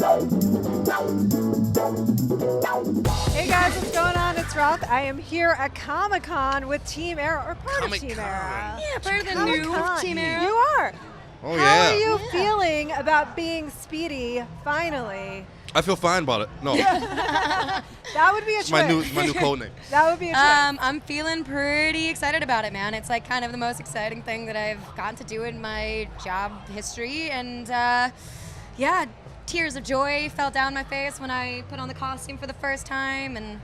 Hey guys, what's going on? It's Ralph. I am here at Comic-Con with Team Arrow, or part of Team Arrow. Yeah, part of the new Team Arrow. You are. Oh, How are you feeling about being Speedy, finally? I feel fine about it. No. That would be a trick. my new code name. That would be a trick. I'm feeling pretty excited about it, man. It's like kind of the most exciting thing that I've gotten to do in my job history. And yeah, tears of joy fell down my face when I put on the costume for the first time. And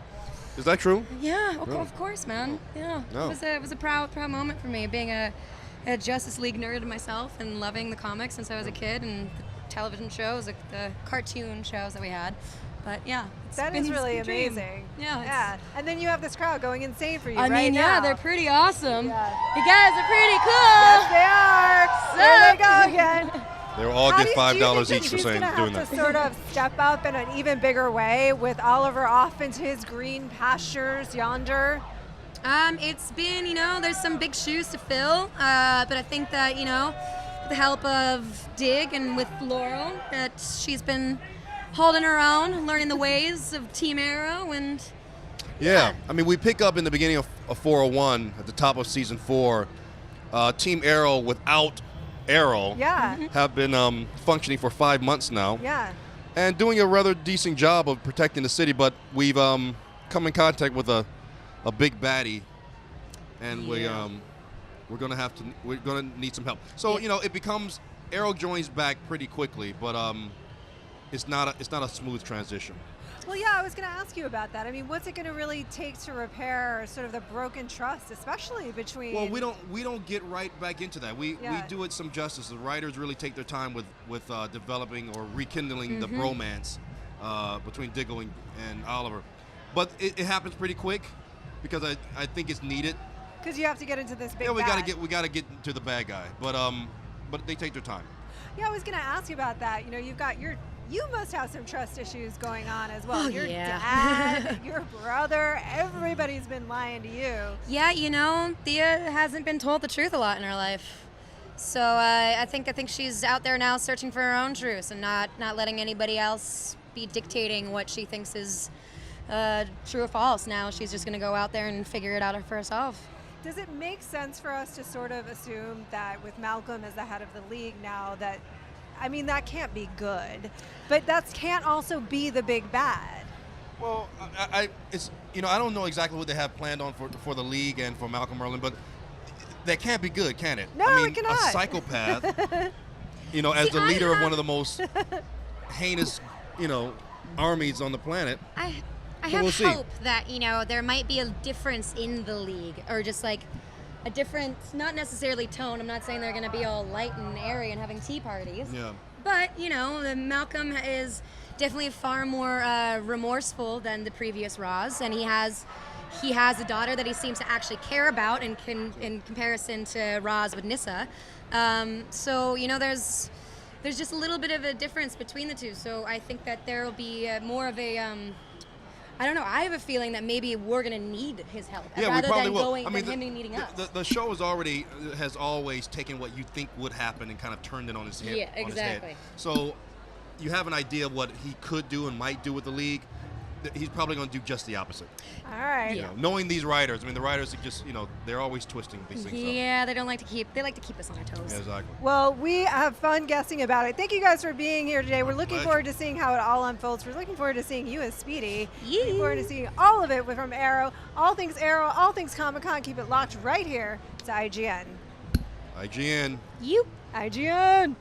Is that true? yeah, Really? of course, man. Yeah, No. it was a proud moment for me, being a Justice League nerd myself and loving the comics since I was a kid and the television shows, like the cartoon shows that we had. But yeah, That is really amazing. Yeah. And then you have this crowd going insane for you I right mean, now. yeah, they're pretty awesome. Yeah. You guys are pretty cool. Yes, they are. There they go again. They'll all How get do you $5 think each that for she's gonna doing have that. to sort of step up in an even bigger way with Oliver off into his green pastures yonder? It's been, there's some big shoes to fill, but I think that, with the help of Dig and with Laurel, that she's been holding her own, learning the ways of Team Arrow, and Yeah. I mean, we pick up in the beginning of 401 at the top of season 4. Team Arrow without Arrow Yeah, have been functioning for 5 months now yeah. and doing a rather decent job of protecting the city. But we've come in contact with a big baddie, and we're gonna need some help. So it becomes Arrow joins back pretty quickly, but it's not a smooth transition. Well, yeah, I was going to ask you about that. I mean, what's it going to really take to repair sort of the broken trust, especially between? Well, we don't get right back into that. We do it some justice. The writers really take their time with developing or rekindling the bromance between Diggle and Oliver, but it happens pretty quick because I think it's needed. Because you have to get into this big. Yeah, we bad. gotta get to the bad guy, but they take their time. Yeah, I was going to ask you about that. You must have some trust issues going on as well. Oh, Your yeah. dad, your brother, everybody's been lying to you. yeah, Thea hasn't been told the truth a lot in her life. So I think she's out there now searching for her own truth and not letting anybody else be dictating what she thinks is true or false. Now she's just going to go out there and figure it out for herself. Does it make sense for us to sort of assume that with Malcolm as the head of the league now that can't be good, but that can't also be the big bad? Well, I don't know exactly what they have planned on for the league and for Malcolm Merlin, but that can't be good, can it? No, it cannot. A psychopath, as the leader of one of the most heinous, armies on the planet. I So have we'll see. hope that, there might be a difference in the league, or just like a different, not necessarily tone. I'm not saying they're going to be all light and airy and having tea parties. Yeah. But, Malcolm is definitely far more remorseful than the previous Roz, and he has a daughter that he seems to actually care about in comparison to Roz with Nissa. So, there's just a little bit of a difference between the two. So I think that there will be more of a I don't know. I have a feeling that maybe we're going to need his help rather we probably than will. than him needing us. The show has always taken what you think would happen and kind of turned it on his head. Yeah, on his head. exactly. So you have an idea of what he could do and might do with the league. He's probably going to do just the opposite. All right. Yeah. Knowing these writers, the writers are just, they're always twisting these things up. Yeah, they like to keep us on our toes. Yeah, exactly. Well, we have fun guessing about it. Thank you guys for being here today. We're looking Pleasure. forward to seeing how it all unfolds. We're looking forward to seeing you as Speedy. Yeah. Looking forward to seeing all of it from Arrow. All things Arrow, all things Comic-Con. Keep it locked right here to IGN. IGN. You. IGN.